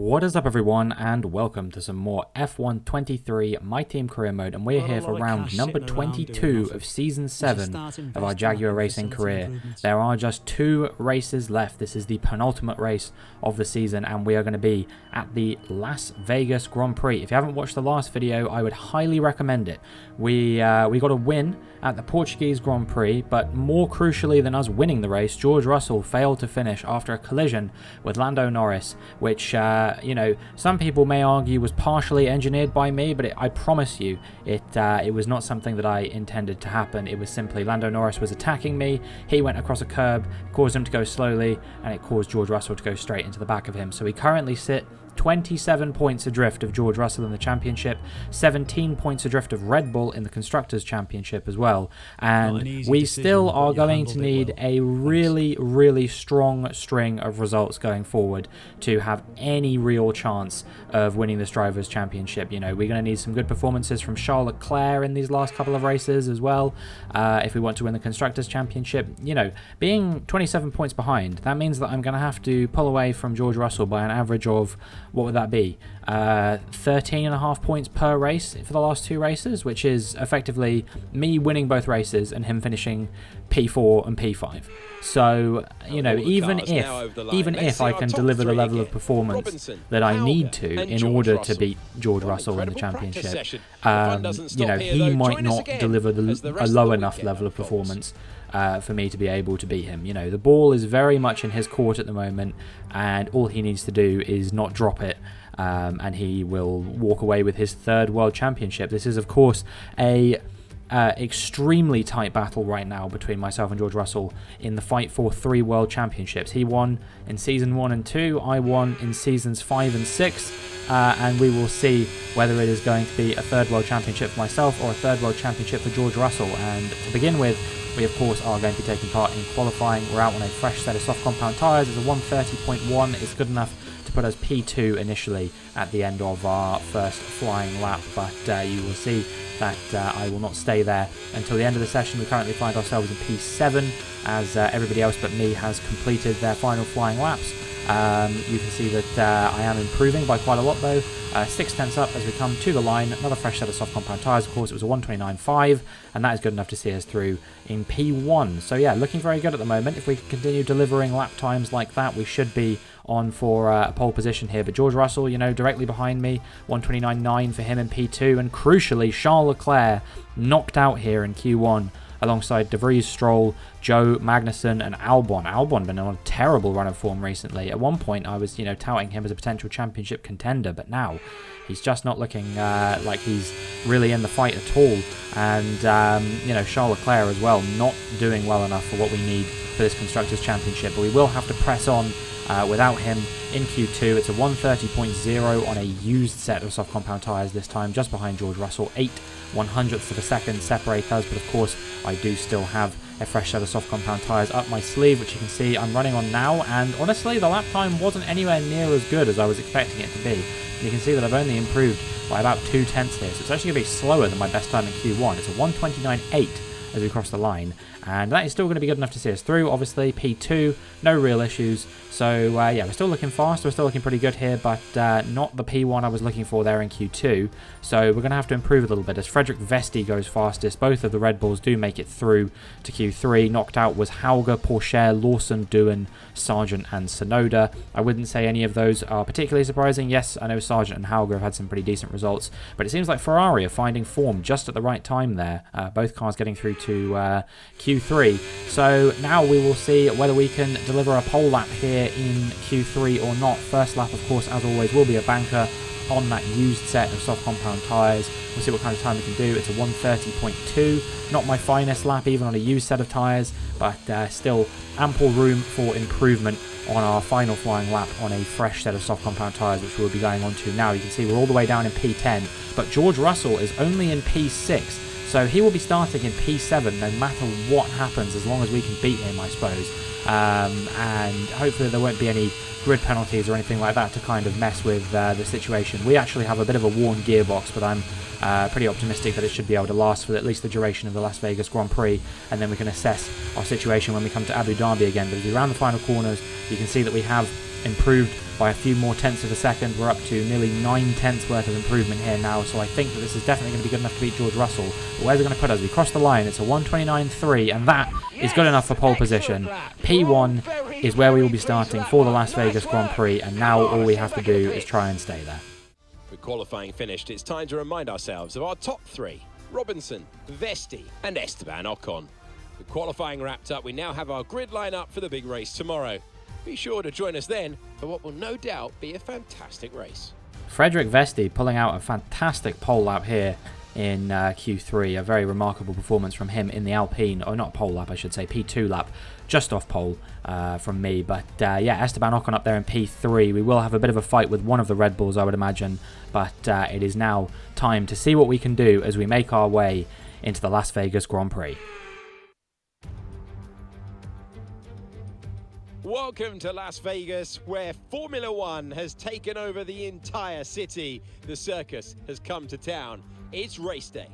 What is up everyone, and welcome to some more F1 23 My Team career mode, and we're here for round number 22 of season 7 of our Jaguar racing career. There are just 2 races left. This is the penultimate race of the season, and we are going to be at the Las Vegas Grand Prix. If you haven't watched the last video, I would highly recommend it. We got a win at the Portuguese Grand Prix, but more crucially than us winning the race, George Russell failed to finish after a collision with Lando Norris, which you know, some people may argue was partially engineered by me, but I promise you it was not something that I intended to happen. It was simply Lando Norris was attacking me, he went across a curb, caused him to go slowly, and it caused George Russell to go straight into the back of him. So we currently sit 27 points adrift of George Russell in the championship, 17 points adrift of Red Bull in the Constructors' Championship as well, and we still are going to need a really strong string of results going forward to have any real chance of winning this Drivers' Championship. You know, we're going to need some good performances from Charles Leclerc in these last couple of races as well, if we want to win the Constructors' Championship. You know, being 27 points behind, that means that I'm going to have to pull away from George Russell by an average of, what would that be, 13.5 points per race for the last 2 races, which is effectively me winning both races and him finishing P4 and P5. So, you know, even if I can deliver the level of performance that I need to in order to beat George Russell in the championship, you know, he might not deliver a low enough level of performance for me to be able to beat him. You know, the ball is very much in his court at the moment, and all he needs to do is not drop it, and he will walk away with his 3rd World Championship. This is, of course, a extremely tight battle right now between myself and George Russell in the fight for 3 World Championships. He won in season 1 and 2, I won in seasons 5 and 6, and we will see whether it is going to be a 3rd World Championship for myself or a 3rd World Championship for George Russell. And to begin with, we of course are going to be taking part in qualifying. We're out on a fresh set of soft compound tyres. It's a 130.1. It's good enough to put us P2 initially at the end of our first flying lap, but you will see that I will not stay there until the end of the session. We currently find ourselves in P7 as everybody else but me has completed their final flying laps. You can see that I am improving by quite a lot though. 6/10 up as we come to the line. Another fresh set of soft compound tyres. Of course, it was a 129.5, and that is good enough to see us through in P1. So yeah, looking very good at the moment. If we can continue delivering lap times like that, we should be on for a pole position here. But George Russell, you know, directly behind me, 129.9 for him in P2, and crucially, Charles Leclerc knocked out here in Q1 alongside De Vries, Stroll, Joe, Magnussen, and Albon. Albon been on a terrible run of form recently. At one point, I was, you know, touting him as a potential championship contender, but now he's just not looking like he's really in the fight at all. And, you know, Charles Leclerc as well, not doing well enough for what we need for this Constructors' Championship, but we will have to press on without him in Q2. It's a 130.0 on a used set of soft compound tyres this time, just behind George Russell. 0.08 of a second separate us, but of course I do still have a fresh set of soft compound tyres up my sleeve, which you can see I'm running on now, and honestly the lap time wasn't anywhere near as good as I was expecting it to be. You can see that I've only improved by about 0.2 here, so it's actually going to be slower than my best time in Q1. It's a 129.8 as we cross the line, and that is still going to be good enough to see us through. Obviously P2, no real issues. So yeah, we're still looking fast, we're still looking pretty good here, but not the P1 I was looking for there in Q2. So we're going to have to improve a little bit as Frederick Vesti goes fastest. Both of the Red Bulls do make it through to Q3. Knocked out was Hauger, Pourchaire, Lawson, Doohan, Sargent, and Sonoda. I wouldn't say any of those are particularly surprising. Yes, I know Sargent and Hauger have had some pretty decent results, but it seems like Ferrari are finding form just at the right time there. Both cars getting through to Q3. So now we will see whether we can deliver a pole lap here in Q3 or not. First lap, of course, as always, will be a banker on that used set of soft compound tyres. We'll see what kind of time we can do. It's a 130.2. Not my finest lap even on a used set of tyres, but still ample room for improvement on our final flying lap on a fresh set of soft compound tyres, which we'll be going on to now. You can see we're all the way down in P10, but George Russell is only in P6. So he will be starting in P7 no matter what happens, as long as we can beat him, I suppose. And hopefully there won't be any grid penalties or anything like that to kind of mess with the situation. We actually have a bit of a worn gearbox, but I'm pretty optimistic that it should be able to last for at least the duration of the Las Vegas Grand Prix, and then we can assess our situation when we come to Abu Dhabi again. But as we round the final corners, you can see that we have improved by a few more tenths of a second. We're up to nearly 9 tenths worth of improvement here now, so I think that this is definitely going to be good enough to beat George Russell. But where's it going to put us? We crossed the line. It's a 1:29.3, and that is good enough for pole position. P1 is where we will be starting for the Las Vegas Grand Prix, and now all we have to do is try and stay there. With qualifying finished, it's time to remind ourselves of our top three: Robinson, Vesti and Esteban Ocon. With qualifying wrapped up, we now have our grid line up for the big race tomorrow. Be sure to join us then for what will no doubt be a fantastic race. Frederik Vesti pulling out a fantastic pole lap here in Q3. A very remarkable performance from him in the Alpine, or not pole lap I should say, P2 lap, just off pole from me. But yeah, Esteban Ocon up there in P3. We will have a bit of a fight with one of the Red Bulls, I would imagine, but it is now time to see what we can do as we make our way into the Las Vegas Grand Prix. Welcome to Las Vegas, where Formula One has taken over the entire city. The circus has come to town. It's race day.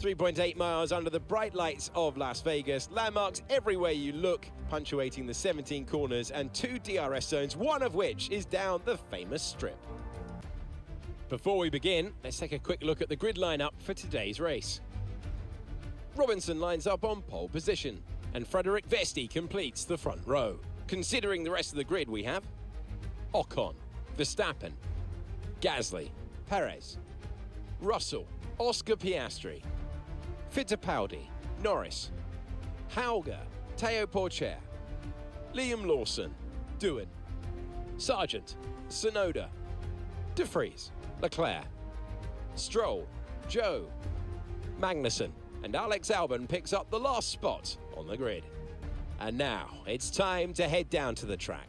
.8 miles under the bright lights of Las Vegas. Landmarks everywhere you look, punctuating the 17 corners and 2 DRS zones, one of which is down the famous strip. Before we begin, let's take a quick look at the grid lineup for today's race. Robinson lines up on pole position, and Frederik Vesti completes the front row. Considering the rest of the grid, we have Ocon, Verstappen, Gasly, Perez, Russell, Oscar Piastri, Fittipaldi, Norris, Hauger, Teo Porcher, Liam Lawson, Doohan, Sargent, Tsunoda, De Vries, Leclerc, Stroll, Joe, Magnussen, and Alex Albon picks up the last spot on the grid. And now it's time to head down to the track.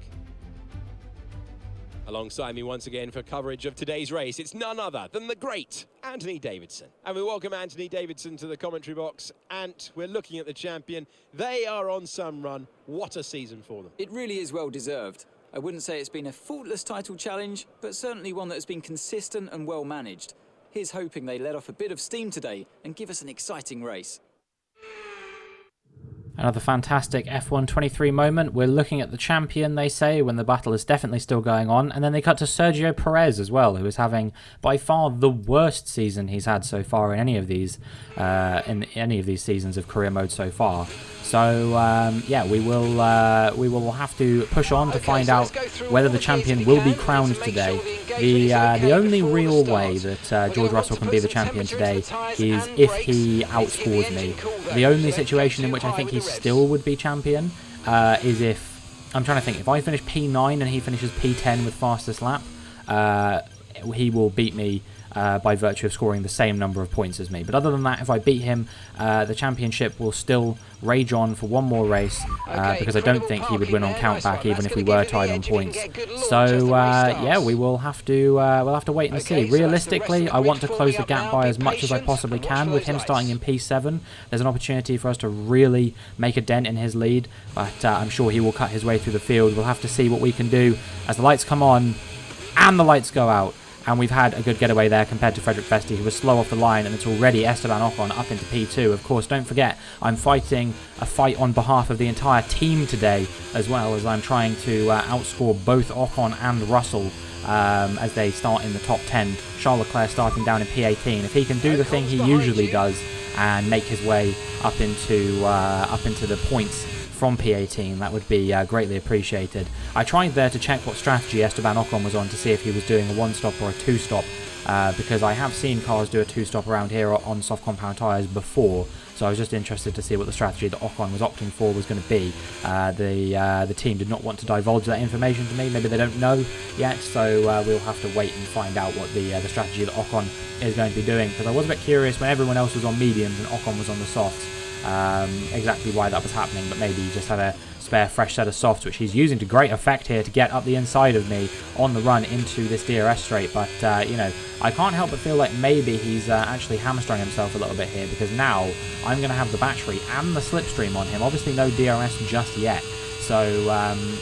Alongside me once again for coverage of today's race, it's none other than the great Anthony Davidson. And we welcome Anthony Davidson to the commentary box. Ant, we're looking at the champion. They are on some run. What a season for them. It really is well deserved. I wouldn't say it's been a faultless title challenge, but certainly one that has been consistent and well managed. Here's hoping they let off a bit of steam today and give us an exciting race. Another fantastic F1 23 moment. We're looking at the champion, they say, when the battle is definitely still going on. And then they cut to Sergio Perez as well, who is having by far the worst season he's had so far in any of these seasons of career mode so far. So yeah, we will have to push on to find out whether the champion will be crowned today. The only real way that George Russell can be the champion today is if he outscores me. The only situation in which I think he still would be champion is if, I'm trying to think, if I finish P9 and he finishes P10 with fastest lap, he will beat me by virtue of scoring the same number of points as me. But other than that, if I beat him, the championship will still rage on for one more race because I don't think he would win on countback even if we were tied on points. So yeah, we will have to we'll have to wait and see. Realistically, I want to close the gap by as much as I possibly can. With him starting in P7, there's an opportunity for us to really make a dent in his lead, but I'm sure he will cut his way through the field. We'll have to see what we can do as the lights come on and the lights go out. And we've had a good getaway there compared to Frederik Vesti, who was slow off the line, and it's already Esteban Ocon up into P2. Of course, don't forget, I'm fighting a fight on behalf of the entire team today, as well as I'm trying to outscore both Ocon and Russell as they start in the top 10. Charles Leclerc starting down in P18. If he can do the thing he usually does and make his way up into the points from P18, that would be greatly appreciated. I tried there to check what strategy Esteban Ocon was on to see if he was doing a one-stop or a two-stop, because I have seen cars do a two-stop around here on soft compound tyres before, so I was just interested to see what the strategy that Ocon was opting for was going to be. The team did not want to divulge that information to me. Maybe they don't know yet, so we'll have to wait and find out what the strategy that Ocon is going to be doing, because I was a bit curious when everyone else was on mediums and Ocon was on the softs. Exactly why that was happening, but maybe he just had a spare fresh set of softs, which he's using to great effect here to get up the inside of me on the run into this DRS straight. But you know, I can't help but feel like maybe he's actually hamstrung himself a little bit here, because now I'm going to have the battery and the slipstream on him. Obviously no DRS just yet, So,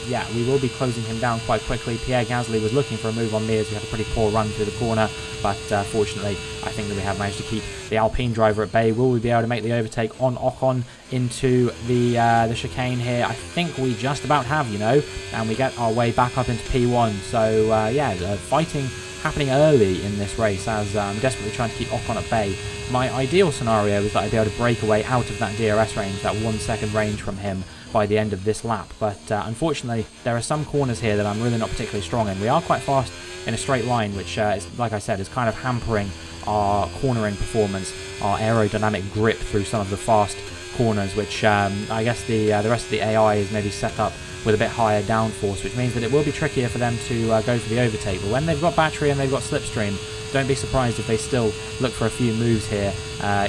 yeah, we will be closing him down quite quickly. Pierre Gasly was looking for a move on me as we had a pretty poor run through the corner, but fortunately, I think that we have managed to keep the Alpine driver at bay. Will we be able to make the overtake on Ocon into the chicane here? I think we just about have, you know, and we get our way back up into P1. So, yeah, fighting happening early in this race as I'm desperately trying to keep Ocon at bay. My ideal scenario is that I'd be able to break away out of that DRS range, that 1 second range from him by the end of this lap, but unfortunately there are some corners here that I'm really not particularly strong in. We are quite fast in a straight line, which is, like I said, is kind of hampering our cornering performance, our aerodynamic grip through some of the fast corners, which I guess the rest of the AI is maybe set up with a bit higher downforce, which means that it will be trickier for them to go for the overtake. But when they've got battery and they've got slipstream, don't be surprised if they still look for a few moves here.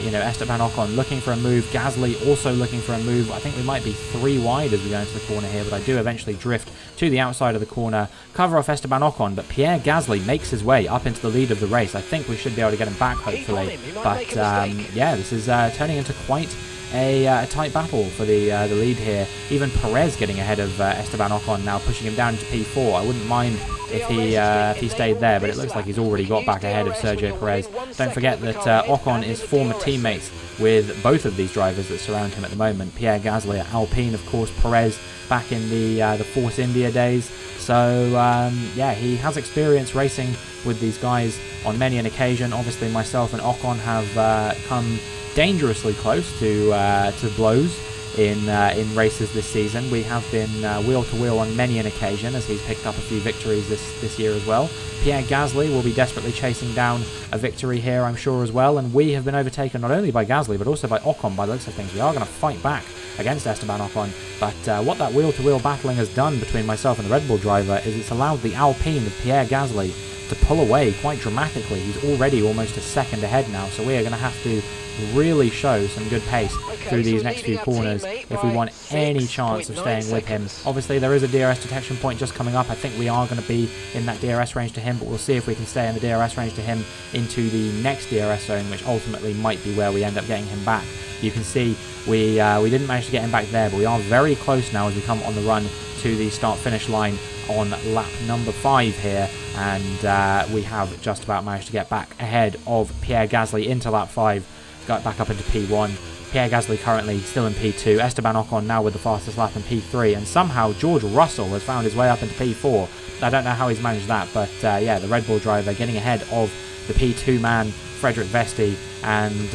You know, Esteban Ocon looking for a move, Gasly also looking for a move. I think we might be 3 wide as we go into the corner here, but I do eventually drift to the outside of the corner, cover off Esteban Ocon, but Pierre Gasly makes his way up into the lead of the race. I think we should be able to get him back, hopefully. But yeah, this is turning into quite a tight battle for the lead here. Even Perez getting ahead of Esteban Ocon now, pushing him down into P4. I wouldn't mind if he stayed there, but it looks like he's already got back ahead of Sergio Perez. Don't forget that Ocon is former teammates with both of these drivers that surround him at the moment. Pierre Gasly at Alpine, of course, Perez back in the Force India days. So yeah, he has experience racing with these guys on many an occasion. Obviously myself and Ocon have come dangerously close to blows in races this season. We have been wheel to wheel on many an occasion as he's picked up a few victories this year as well. Pierre Gasly will be desperately chasing down a victory here, I'm sure, as well, and we have been overtaken not only by Gasly but also by Ocon by the looks of things. We are going to fight back against Esteban Ocon, but what that wheel to wheel battling has done between myself and the Red Bull driver is it's allowed the Alpine of Pierre Gasly to pull away quite dramatically. He's already almost a second ahead now, so we are going to have to really show some good pace through these next few corners if we want any chance of staying with him. Obviously there is a DRS detection point just coming up. I think we are going to be in that DRS range to him, but we'll see if we can stay in the DRS range to him into the next DRS zone, which ultimately might be where we end up getting him back. You can see we didn't manage to get him back there, but we are very close now as we come on the run to the start-finish line on lap number 5 here, and we have just about managed to get back ahead of Pierre Gasly into lap 5, got back up into P1. Pierre Gasly currently still in P2, Esteban Ocon now with the fastest lap in P3, and somehow George Russell has found his way up into P4. I don't know how he's managed that, but yeah, the Red Bull driver getting ahead of the P2 man, Frederick Vesti, and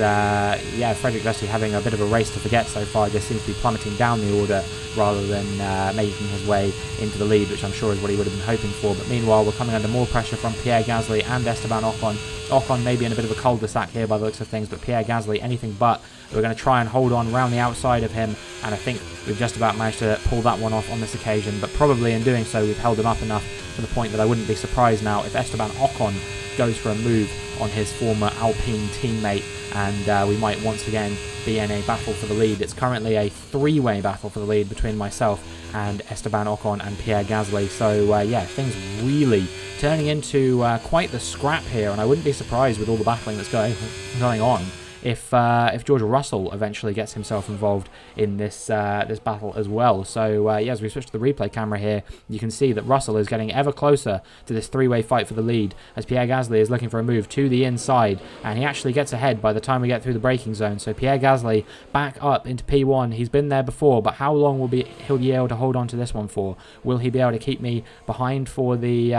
yeah, Frederick Vesti having a bit of a race to forget so far. Just seems to be plummeting down the order rather than making his way into the lead, which I'm sure is what he would have been hoping for. But meanwhile, we're coming under more pressure from Pierre Gasly and Esteban Ocon. Ocon maybe in a bit of a cul-de-sac here by the looks of things, but Pierre Gasly anything but. We're going to try and hold on around the outside of him, and I think we've just about managed to pull that one off on this occasion, but probably in doing so we've held him up enough to the point that I wouldn't be surprised now if Esteban Ocon goes for a move on his former Alpine teammate, and we might once again be in a battle for the lead. It's currently a 3-way battle for the lead between myself and Esteban Ocon and Pierre Gasly, so yeah, things really turning into quite the scrap here, and I wouldn't be surprised with all the battling that's going on if George Russell eventually gets himself involved in this this battle as well. So yeah, as we switch to the replay camera here, you can see that Russell is getting ever closer to this 3-way fight for the lead as Pierre Gasly is looking for a move to the inside, and he actually gets ahead by the time we get through the braking zone. So Pierre Gasly back up into P1. He's been there before, but how long will he'll be able to hold on to this one for? Will he be able to keep me behind for the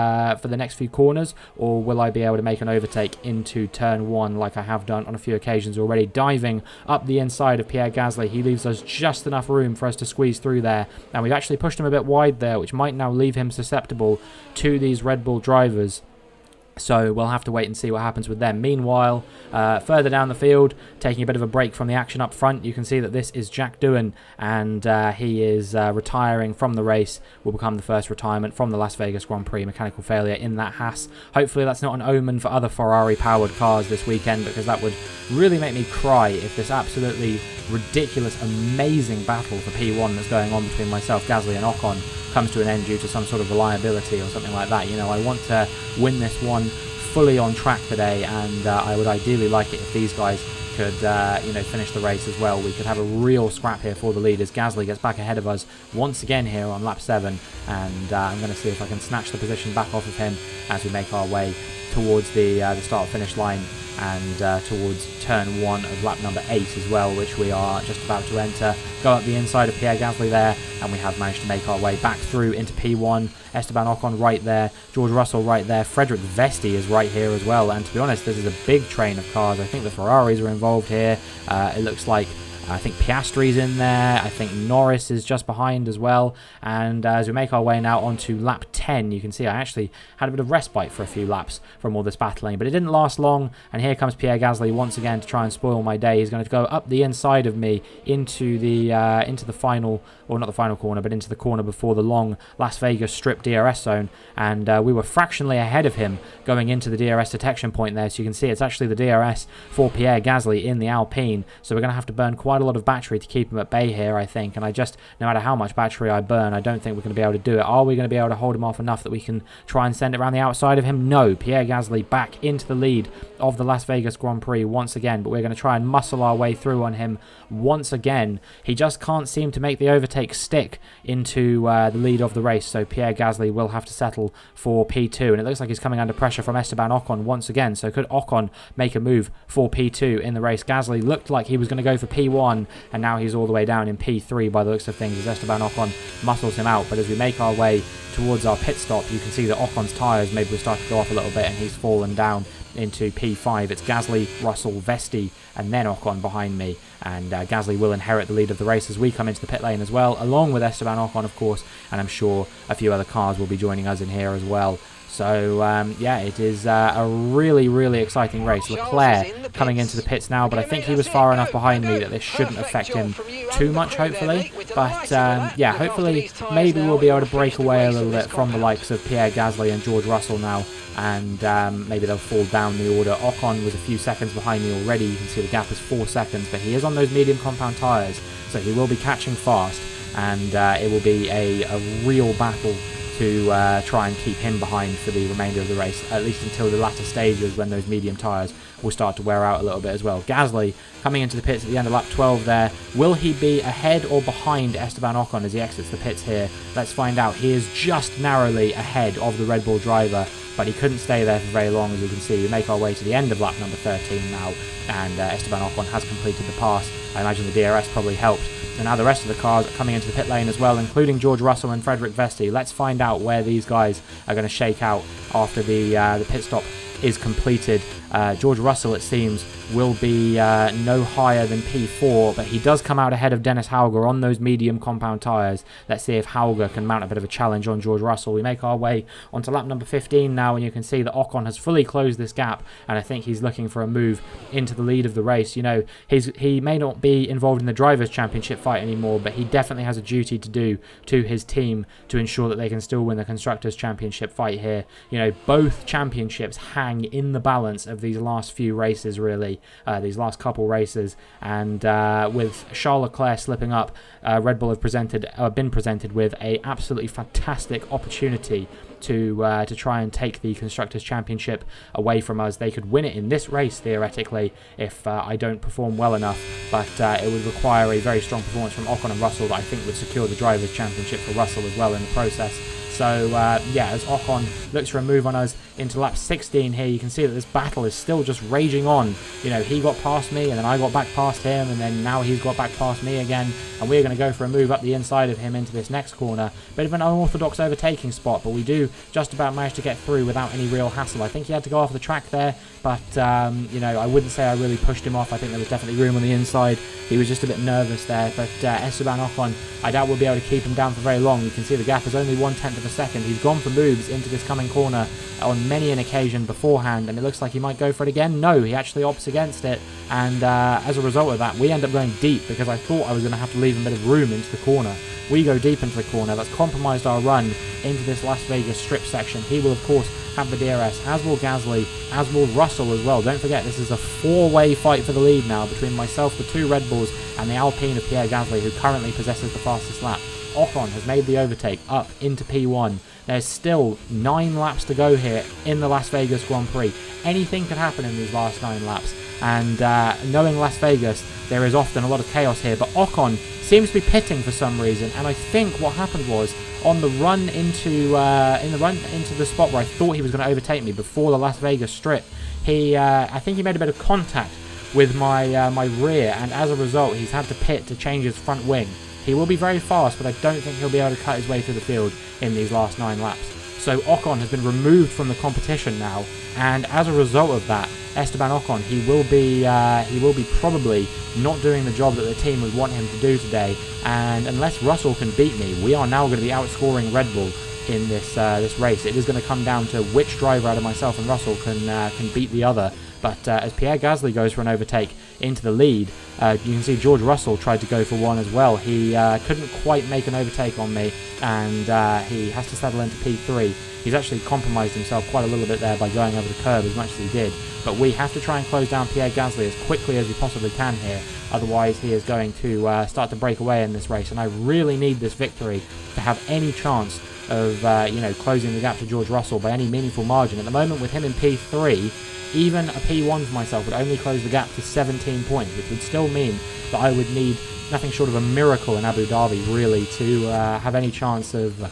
next few corners, or will I be able to make an overtake into turn 1 like I have done on a few occasions already, diving up the inside of Pierre Gasly? He leaves us just enough room for us to squeeze through there, and we've actually pushed him a bit wide there, which might now leave him susceptible to these Red Bull drivers. So we'll have to wait and see what happens with them. Meanwhile, further down the field, taking a bit of a break from the action up front, you can see that this is Jack Doohan, and he is retiring from the race. Will become the first retirement from the Las Vegas Grand Prix. Mechanical failure in that Haas. Hopefully that's not an omen for other Ferrari-powered cars this weekend, because that would really make me cry if this absolutely ridiculous, amazing battle for P1 that's going on between myself, Gasly and Ocon comes to an end due to some sort of reliability or something like that. You know, I want to win this one fully on track today, and I would ideally like it if these guys could, finish the race as well. We could have a real scrap here for the lead as Gasly gets back ahead of us once again here on lap 7, and I'm going to see if I can snatch the position back off of him as we make our way towards the start-finish line and towards turn 1 of lap number 8 as well, which we are just about to enter. Go up the inside of Pierre Gasly there, and we have managed to make our way back through into P1. Esteban Ocon right there, George Russell right there, Frederick Vesti is right here as well, and to be honest, this is a big train of cars. I think the Ferraris are involved here. It looks like I think Piastri's in there. I think Norris is just behind as well. And as we make our way now onto lap 10, you can see I actually had a bit of respite for a few laps from all this battling, but it didn't last long. And here comes Pierre Gasly once again to try and spoil my day. He's going to go up the inside of me into the final, or not the final corner, but into the corner before the long Las Vegas Strip DRS zone. And we were fractionally ahead of him going into the DRS detection point there. So you can see it's actually the DRS for Pierre Gasly in the Alpine. So we're going to have to burn quite a lot of battery to keep him at bay here, I think. And I just, no matter how much battery I burn, I don't think we're going to be able to do it. Are we going to be able to hold him off enough that we can try and send it around the outside of him? No. Pierre Gasly back into the lead of the Las Vegas Grand Prix once again, but we're going to try and muscle our way through on him once again. He just can't seem to make the overtake stick into the lead of the race, so Pierre Gasly will have to settle for P2, and it looks like he's coming under pressure from Esteban Ocon once again. So could Ocon make a move for P2 in the race? Gasly looked like he was going to go for P1, and now he's all the way down in P3 by the looks of things as Esteban Ocon muscles him out. But as we make our way towards our pit stop, you can see that Ocon's tyres maybe will start to go off a little bit, and he's fallen down into P5. It's Gasly, Russell, Vesti, and then Ocon behind me. And Gasly will inherit the lead of the race as we come into the pit lane as well, along with Esteban Ocon, of course, and I'm sure a few other cars will be joining us in here as well. So, yeah, it is a really, really exciting race. Leclerc coming into the pits now, but I think he was far enough behind me that this shouldn't affect him too much, hopefully. But, yeah, hopefully maybe we'll be able to break away a little bit from the likes of Pierre Gasly and George Russell now, and maybe they'll fall down the order. Ocon was a few seconds behind me already. You can see the gap is 4 seconds, but he is on those medium compound tyres, so he will be catching fast, and it will be a real battle to try and keep him behind for the remainder of the race, at least until the latter stages when those medium tyres will start to wear out a little bit as well. Gasly coming into the pits at the end of lap 12 there. Will he be ahead or behind Esteban Ocon as he exits the pits here? Let's find out. He is just narrowly ahead of the Red Bull driver, but he couldn't stay there for very long, as you can see. We make our way to the end of lap number 13 now, and Esteban Ocon has completed the pass. I imagine the DRS probably helped. And now the rest of the cars are coming into the pit lane as well, including George Russell and Frederick Vesti. Let's find out where these guys are going to shake out after the pit stop is completed. George Russell, it seems, will be no higher than P4, but he does come out ahead of Dennis Hauger on those medium compound tyres. Let's see if Hauger can mount a bit of a challenge on George Russell. We make our way onto lap number 15 now, and you can see that Ocon has fully closed this gap, and I think he's looking for a move into the lead of the race. You know, he may not be involved in the Drivers' Championship fight anymore, but he definitely has a duty to do to his team to ensure that they can still win the Constructors' Championship fight here. You know, both championships hang in the balance of these last few races, really, these last couple races, and with Charles Leclerc slipping up, Red Bull have been presented with a absolutely fantastic opportunity to try and take the Constructors' Championship away from us. They could win it in this race, theoretically, if I don't perform well enough, but it would require a very strong performance from Ocon and Russell that I think would secure the Drivers' Championship for Russell as well in the process. So, yeah, as Ocon looks for a move on us into lap 16 here, you can see that this battle is still just raging on. You know, he got past me, and then I got back past him, and then now he's got back past me again, and we're going to go for a move up the inside of him into this next corner. Bit of an unorthodox overtaking spot, but we do just about manage to get through without any real hassle. I think he had to go off the track there, but, you know, I wouldn't say I really pushed him off. I think there was definitely room on the inside. He was just a bit nervous there, but Esteban Ocon, I doubt we'll be able to keep him down for very long. You can see the gap is only 1/10 of a second. He's gone for moves into this coming corner on many an occasion beforehand, and it looks like he might go for it again. No, he actually opts against it, and as a result of that, we end up going deep because I thought I was going to have to leave a bit of room into the corner. We go deep into the corner. That's compromised our run into this Las Vegas Strip section. He will, of course, have the DRS, as will Gasly, as will Russell as well. Don't forget, this is a four-way fight for the lead now between myself, the two Red Bulls, and the Alpine of Pierre Gasly, who currently possesses the fastest lap. Ocon has made the overtake up into P1. There's still 9 laps to go here in the Las Vegas Grand Prix. Anything could happen in these last 9 laps. And knowing Las Vegas, there is often a lot of chaos here, but Ocon seems to be pitting for some reason, and I think what happened was on the run into the spot where I thought he was going to overtake me before the Las Vegas strip, I think he made a bit of contact with my my rear, and as a result he's had to pit to change his front wing. He will be very fast, but I don't think he'll be able to cut his way through the field in these last 9 laps. So Ocon has been removed from the competition now, and as a result of that, Esteban Ocon, he will be probably not doing the job that the team would want him to do today. And unless Russell can beat me, we are now going to be outscoring Red Bull in this race. It is going to come down to which driver out of myself and Russell can beat the other. But as Pierre Gasly goes for an overtake into the lead, you can see George Russell tried to go for one as well. He couldn't quite make an overtake on me, and he has to settle into P3. He's actually compromised himself quite a little bit there by going over the curb as much as he did. But we have to try and close down Pierre Gasly as quickly as we possibly can here. Otherwise, he is going to start to break away in this race. And I really need this victory to have any chance of closing the gap to George Russell by any meaningful margin. At the moment, with him in P3, even a P1 for myself would only close the gap to 17 points, which would still mean that I would need nothing short of a miracle in Abu Dhabi, really, to have any chance of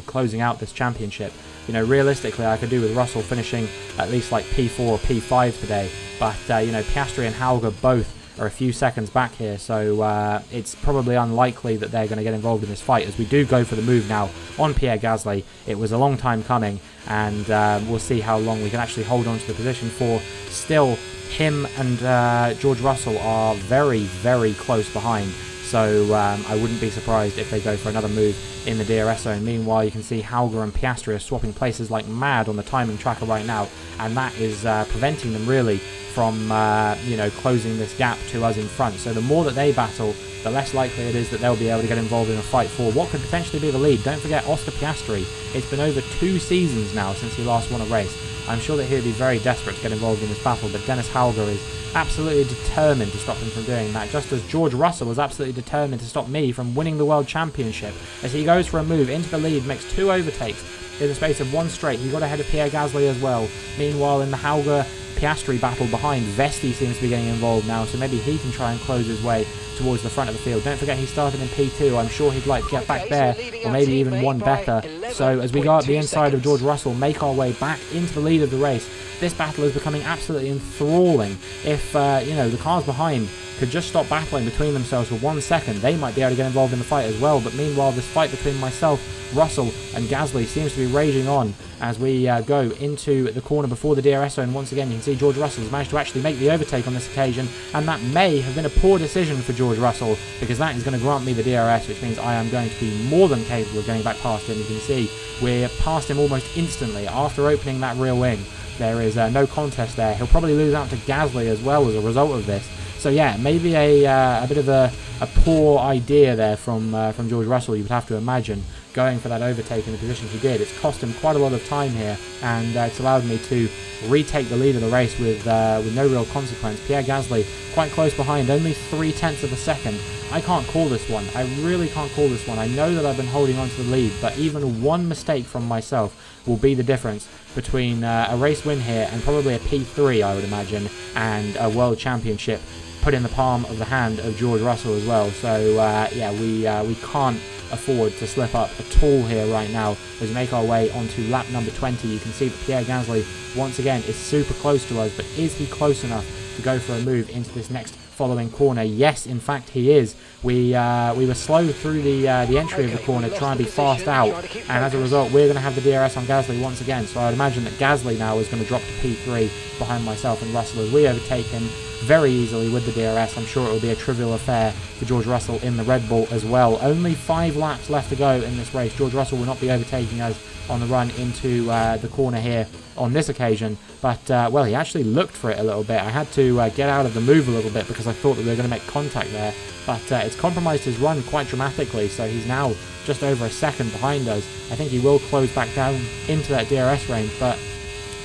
closing out this championship. You know, realistically, I could do with Russell finishing at least like P4 or P5 today, but Piastri and Hauger both are a few seconds back here, so it's probably unlikely that they're going to get involved in this fight, as we do go for the move now on Pierre Gasly. It was a long time coming, and we'll see how long we can actually hold on to the position for. Still, him and George Russell are very, very close behind, so I wouldn't be surprised if they go for another move in the DRS zone. Meanwhile, you can see Hauger and Piastri are swapping places like mad on the timing tracker right now, and that is preventing them really from closing this gap to us in front. So the more that they battle, the less likely it is that they'll be able to get involved in a fight for what could potentially be the lead. Don't forget Oscar Piastri. It's been over 2 seasons now since he last won a race. I'm sure that he'll be very desperate to get involved in this battle, but Dennis Hauger is absolutely determined to stop him from doing that, just as George Russell was absolutely determined to stop me from winning the World Championship. As he goes for a move into the lead, makes 2 overtakes in the space of 1 straight. He got ahead of Pierre Gasly as well. Meanwhile, in the Hauger Piastri battle behind, Vesti seems to be getting involved now, so maybe he can try and close his way towards the front of the field. Don't forget he started in P2. I'm sure he'd like to get back there, or maybe even one better. So as we go up the inside of George Russell, make our way back into the lead of the race, this battle is becoming absolutely enthralling. If the cars behind could just stop battling between themselves for 1 second, they might be able to get involved in the fight as well. But meanwhile, this fight between myself, Russell and Gasly seems to be raging on as we go into the corner before the DRS zone. Once again, you can see George Russell has managed to actually make the overtake on this occasion, and that may have been a poor decision for George Russell, because that is going to grant me the DRS, which means I am going to be more than capable of going back past him. You can see we're past him almost instantly after opening that rear wing. There is no contest there. He'll probably lose out to Gasly as well as a result of this. So yeah, maybe a bit of a poor idea there from George Russell, you would have to imagine, going for that overtake in the position he did. It's cost him quite a lot of time here, and it's allowed me to retake the lead of the race with no real consequence. Pierre Gasly quite close behind, only 0.3 of a second. I can't call this one. I really can't call this one. I know that I've been holding on to the lead, but even one mistake from myself will be the difference between a race win here and probably a P3, I would imagine, and a World Championship put in the palm of the hand of George Russell as well. So yeah, we can't afford to slip up at all here right now as we make our way onto lap number 20. You can see that Pierre Gasly once again is super close to us, but is he close enough to go for a move into this next following corner? Yes, in fact he is. We were slow through the entry of the corner, trying to be fast out, and as a result we're going to have the DRS on Gasly once again. So I would imagine that Gasly now is going to drop to P3 behind myself and Russell as we overtake him very easily with the DRS. I'm sure it will be a trivial affair for George Russell in the Red Bull as well. Only 5 laps left to go in this race. George Russell will not be overtaking us on the run into the corner here on this occasion, but well, he actually looked for it a little bit. I had to get out of the move a little bit because I thought that we were going to make contact there, but it's compromised his run quite dramatically, so he's now just over a second behind us. I think he will close back down into that DRS range, but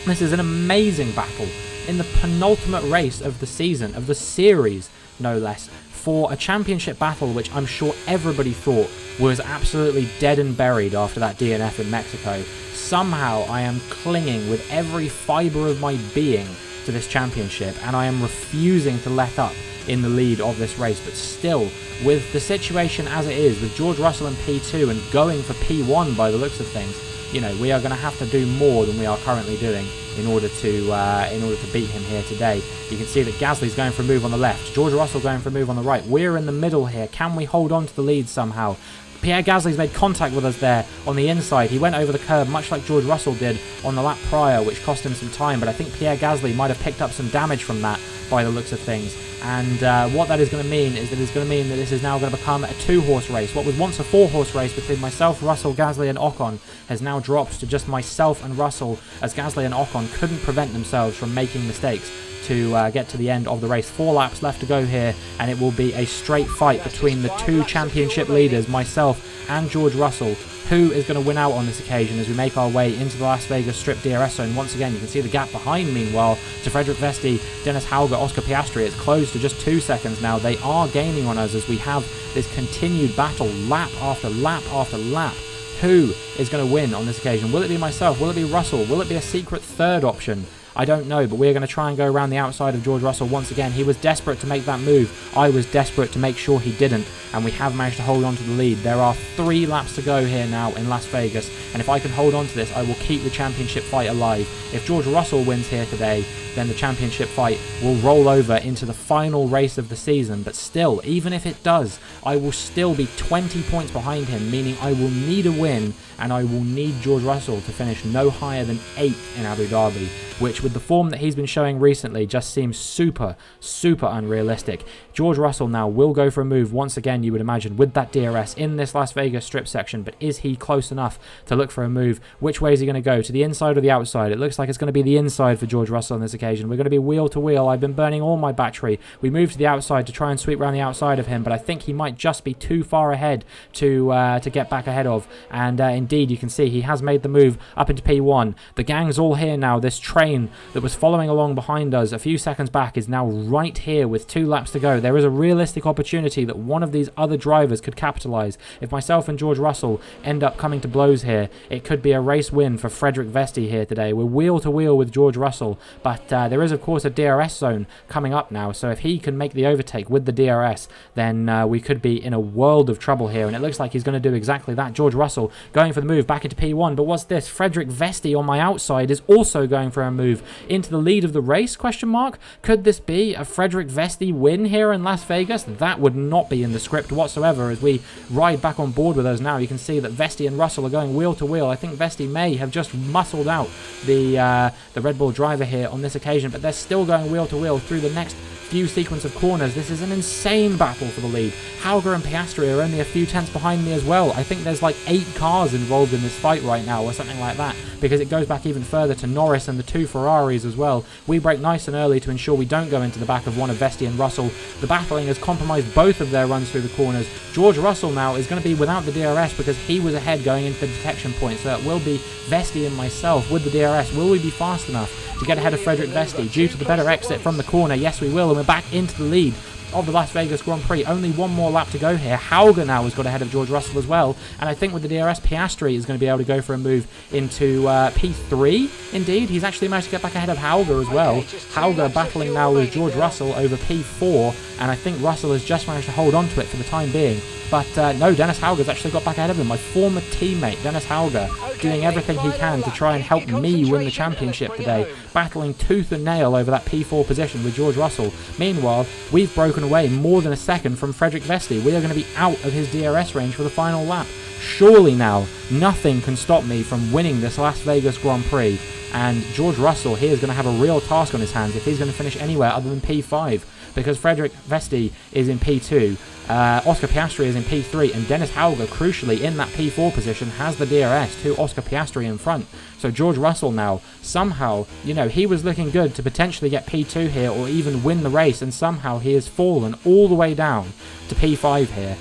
this is an amazing battle in the penultimate race of the season, of the series no less, for a championship battle which I'm sure everybody thought was absolutely dead and buried after that DNF in Mexico. Somehow I am clinging with every fibre of my being to this championship, and I am refusing to let up in the lead of this race. But still, with the situation as it is, with George Russell in P2 and going for P1 by the looks of things, you know, we are going to have to do more than we are currently doing in order to beat him here today. You can see that Gasly's going for a move on the left, George Russell going for a move on the right. We're in the middle here. Can we hold on to the lead somehow? Pierre Gasly's made contact with us there on the inside. He went over the curb much like George Russell did on the lap prior, which cost him some time, but I think Pierre Gasly might have picked up some damage from that by the looks of things. And what that is going to mean is that it's going to mean that this is now going to become a 2-horse race. What was once a 4-horse race between myself, Russell, Gasly and Ocon has now dropped to just myself and Russell, as Gasly and Ocon couldn't prevent themselves from making mistakes to get to the end of the race. 4 laps left to go here, and it will be a straight fight between the 2 championship leaders, myself and George Russell. Who is going to win out on this occasion as we make our way into the Las Vegas Strip DRS zone? Once again, you can see the gap behind, meanwhile, to Frederick Vesti, Dennis Hauger, Oscar Piastri. It's closed to just 2 seconds now. They are gaining on us as we have this continued battle, lap after lap after lap. Who is going to win on this occasion? Will it be myself? Will it be Russell? Will it be a secret third option? I don't know, but we're going to try and go around the outside of George Russell once again. He was desperate to make that move. I was desperate to make sure he didn't, and we have managed to hold on to the lead. There are 3 laps to go here now in Las Vegas, and if I can hold on to this, I will keep the championship fight alive. If George Russell wins here today, then the championship fight will roll over into the final race of the season. But still, even if it does, I will still be 20 points behind him, meaning I will need a win, and I will need George Russell to finish no higher than 8th in Abu Dhabi, which with the form that he's been showing recently just seems super unrealistic. George Russell now will go for a move once again, you would imagine, with that DRS in this Las Vegas Strip section, but is he close enough to look for a move? Which way is he going to go? To the inside or the outside? It looks like it's going to be the inside for George Russell on this occasion. We're going to be wheel to wheel. I've been burning all my battery. We moved to the outside to try and sweep around the outside of him, but I think he might just be too far ahead to get back ahead of, and indeed you can see he has made the move up into P1. The gang's all here now. This train that was following along behind us a few seconds back is now right here with 2 laps to go. There is a realistic opportunity that one of these other drivers could capitalise. If myself and George Russell end up coming to blows here, it could be a race win for Frederick Vesti here today. We're wheel to wheel with George Russell, but there is of course a DRS zone coming up now, so if he can make the overtake with the DRS, then we could be in a world of trouble here, and it looks like he's going to do exactly that. George Russell going for the move back into P1, but what's this? Frederick Vesti on my outside is also going for a move into the lead of the race, question mark? Could this be a Frederick Vesti win here in Las Vegas? That would not be in the script whatsoever. As we ride back on board with us now, you can see that Vesti and Russell are going wheel to wheel. I think Vesti may have just muscled out the Red Bull driver here on this occasion, but they're still going wheel to wheel through the next few sequence of corners. This is an insane battle for the lead. Hauger and Piastri are only a few tenths behind me as well. I think there's like 8 cars involved in this fight right now or something like that, because it goes back even further to Norris and the 2 Ferraris as well. We brake nice and early to ensure we don't go into the back of one of Vesti and Russell. The battling has compromised both of their runs through the corners. George Russell now is going to be without the DRS because he was ahead going into the detection point, so it will be Vesti and myself with the DRS. Will we be fast enough to get ahead of Frederick Vesti due to the better exit from the corner? Yes, we will, and we're back into the lead of the Las Vegas Grand Prix. Only one more lap to go here. Hauger now has got ahead of George Russell as well, and I think with the DRS, Piastri is going to be able to go for a move into P3. Indeed, he's actually managed to get back ahead of Hauger as well. Hauger battling now with George Russell over P4, and I think Russell has just managed to hold on to it for the time being. But no, Dennis Hauger's actually got back ahead of him. My former teammate, Dennis Hauger, doing everything he can to try and help me win the championship today, battling tooth and nail over that P4 position with George Russell. Meanwhile, we've broken away more than a second from Frederick Vesti. We are going to be out of his DRS range for the final lap. Surely now, nothing can stop me from winning this Las Vegas Grand Prix. And George Russell here is going to have a real task on his hands if he's going to finish anywhere other than P5, because Frederick Vesti is in P2, Oscar Piastri is in P3, and Dennis Hauger, crucially in that P4 position, has the DRS to Oscar Piastri in front. So George Russell now, somehow, you know, he was looking good to potentially get P2 here or even win the race, and somehow he has fallen all the way down to P5 here.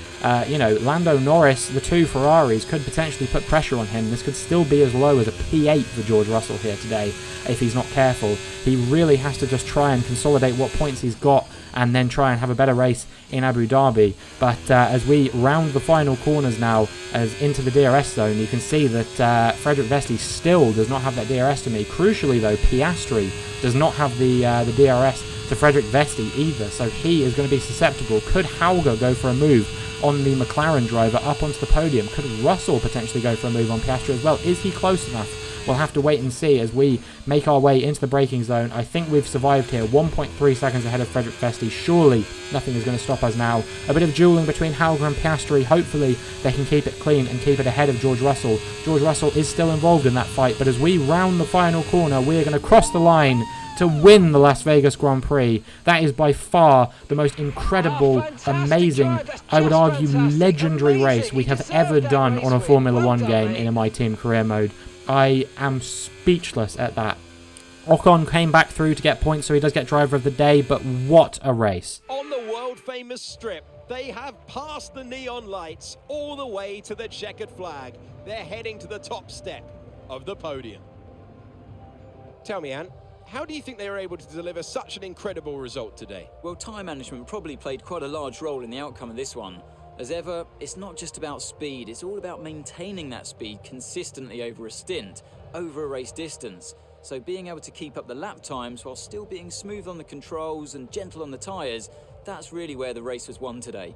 You know, Lando Norris, the 2 Ferraris, could potentially put pressure on him. This could still be as low as a P8 for George Russell here today if he's not careful. He really has to just try and consolidate what points he's got and then try and have a better race in Abu Dhabi. But as we round the final corners now as into the DRS zone, you can see that Frederick Vesti still does not have that DRS to me. Crucially though, Piastri does not have the DRS to Frederick Vesti either, so he is going to be susceptible. Could Hauger go for a move on the McLaren driver up onto the podium? Could Russell potentially go for a move on Piastri as well? Is he close enough? We'll have to wait and see as we make our way into the braking zone. I think we've survived here, 1.3 seconds ahead of Frederick Vesti. Surely nothing is going to stop us now. A bit of dueling between Hauger and Piastri. Hopefully they can keep it clean and keep it ahead of George Russell. George Russell is still involved in that fight, but as we round the final corner, we are going to cross the line to win the Las Vegas Grand Prix. That is by far the most incredible, amazing, I would argue legendary race we have ever done on a Formula 1 game in a My Team career mode. I am speechless at that. Ocon came back through to get points, so he does get driver of the day, but what a race. On the world-famous strip, they have passed the neon lights all the way to the checkered flag. They're heading to the top step of the podium. Tell me, Ant, how do you think they were able to deliver such an incredible result today? Well, time management probably played quite a large role in the outcome of this one. As ever, it's not just about speed, it's all about maintaining that speed consistently over a stint, over a race distance. So being able to keep up the lap times while still being smooth on the controls and gentle on the tyres, that's really where the race was won today.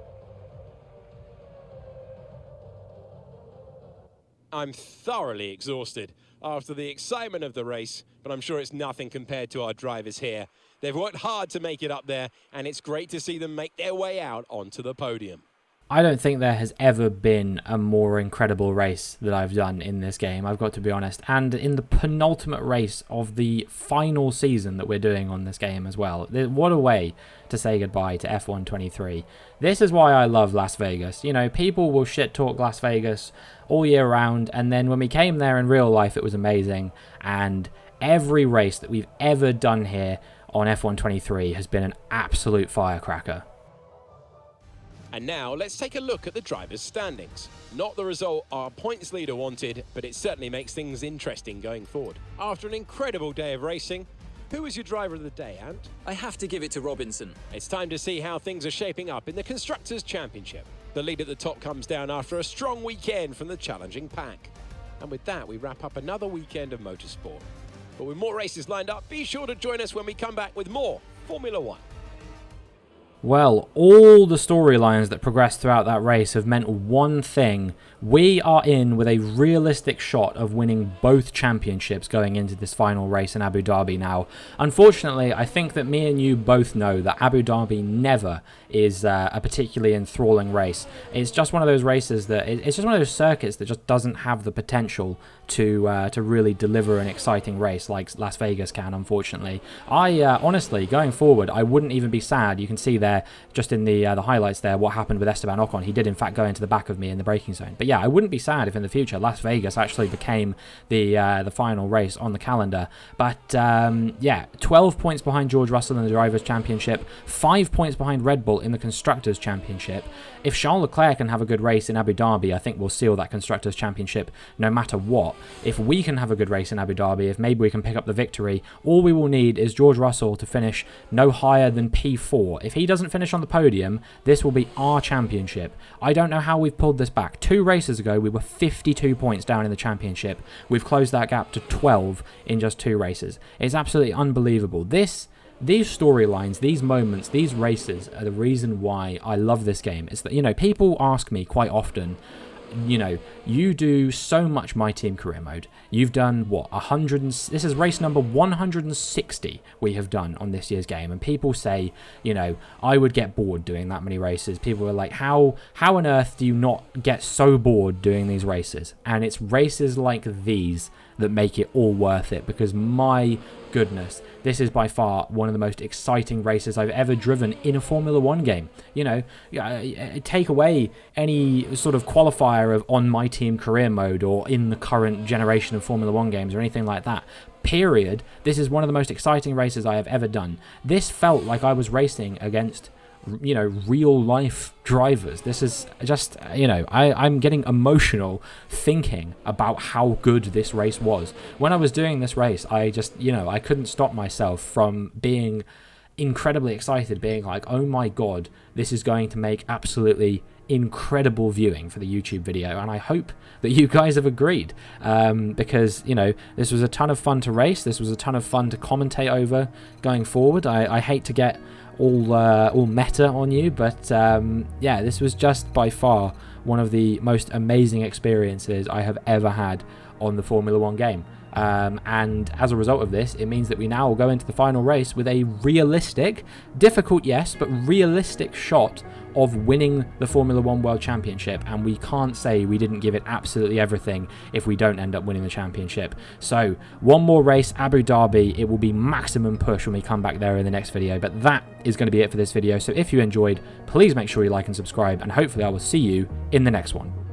I'm thoroughly exhausted after the excitement of the race, but I'm sure it's nothing compared to our drivers here. They've worked hard to make it up there, and it's great to see them make their way out onto the podium. I don't think there has ever been a more incredible race that I've done in this game, I've got to be honest. And in the penultimate race of the final season that we're doing on this game as well. What a way to say goodbye to F1 23. This is why I love Las Vegas. You know, people will shit talk Las Vegas all year round, and then when we came there in real life, it was amazing. And every race that we've ever done here on F1 23 has been an absolute firecracker. And now let's take a look at the drivers' standings. Not the result our points leader wanted, but it certainly makes things interesting going forward. After an incredible day of racing, who was your driver of the day, Ant? I have to give it to Robinson. It's time to see how things are shaping up in the Constructors' Championship. The lead at the top comes down after a strong weekend from the challenging pack. And with that, we wrap up another weekend of motorsport. But with more races lined up, be sure to join us when we come back with more Formula 1. Well, all the storylines that progressed throughout that race have meant one thing. We are in with a realistic shot of winning both championships going into this final race in Abu Dhabi now. Unfortunately, I think that me and you both know that Abu Dhabi never is a particularly enthralling race. It's just one of those races that, it's just one of those circuits that just doesn't have the potential to really deliver an exciting race like Las Vegas can, unfortunately. Honestly, going forward, I wouldn't even be sad. You can see there, just in the highlights there, what happened with Esteban Ocon. He did, in fact, go into the back of me in the braking zone. But yeah, I wouldn't be sad if in the future Las Vegas actually became the final race on the calendar. But yeah, 12 points behind George Russell in the Drivers' Championship, 5 points behind Red Bull in the Constructors' Championship. If Charles Leclerc can have a good race in Abu Dhabi, I think we'll seal that Constructors' Championship no matter what. If we can have a good race in Abu Dhabi, if maybe we can pick up the victory, all we will need is George Russell to finish no higher than P4. If he doesn't finish on the podium, this will be our championship. I don't know how we've pulled this back. 2 races ago, we were 52 points down in the championship. We've closed that gap to 12 in just 2 races. It's absolutely unbelievable. These storylines, these moments, these races are the reason why I love this game. It's that, you know, people ask me quite often, you know, you do so much My Team career mode. You've done, what, this is race number 160 we have done on this year's game. And people say, you know, I would get bored doing that many races. People are like, how on earth do you not get so bored doing these races? And it's races like these that make it all worth it, because my goodness, this is by far one of the most exciting races I've ever driven in a Formula 1 game. You know, take away any sort of qualifier of on My Team career mode or in the current generation of Formula 1 games or anything like that. Period. This is one of the most exciting races I have ever done. This felt like I was racing against, you know, real life drivers. This is just, you know, I'm getting emotional thinking about how good this race was. When I was doing this race, I just, you know, I couldn't stop myself from being incredibly excited, being like, oh my god, this is going to make absolutely incredible viewing for the YouTube video, and I hope that you guys have agreed, because, you know, this was a ton of fun to race, this was a ton of fun to commentate over going forward. I hate to get all meta on you, but yeah, this was just by far one of the most amazing experiences I have ever had on the Formula 1 game. And as a result of this, it means that we now will go into the final race with a realistic, difficult yes, but realistic shot of winning the Formula 1 World Championship, and we can't say we didn't give it absolutely everything if we don't end up winning the championship. So one more race, Abu Dhabi. It will be maximum push when we come back there in the next video, but that is going to be it for this video. So if you enjoyed, please make sure you like and subscribe, and hopefully I will see you in the next one.